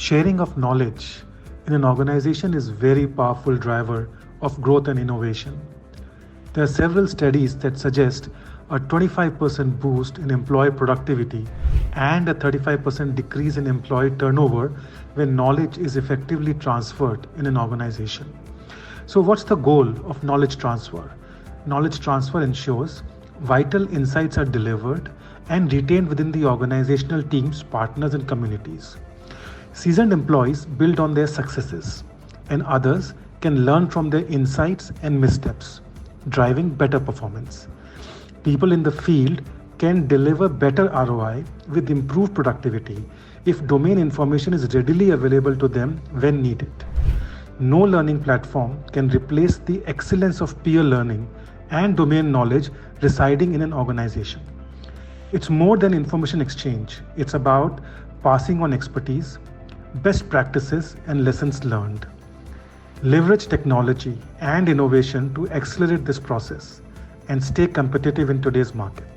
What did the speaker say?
Sharing of knowledge in an organization is very powerful driver of growth and innovation. There are several studies that suggest a 25% boost in employee productivity and a 35% decrease in employee turnover when knowledge is effectively transferred in an organization. So what's the goal of knowledge transfer? Knowledge transfer ensures vital insights are delivered and retained within the organizational teams, partners, and communities. Seasoned employees build on their successes, and others can learn from their insights and missteps, driving better performance. People in the field can deliver better ROI with improved productivity if domain information is readily available to them when needed. No learning platform can replace the excellence of peer learning and domain knowledge residing in an organization. It's more than information exchange. It's about passing on expertise, best practices, and lessons learned. Leverage technology and innovation to accelerate this process and stay competitive in today's market.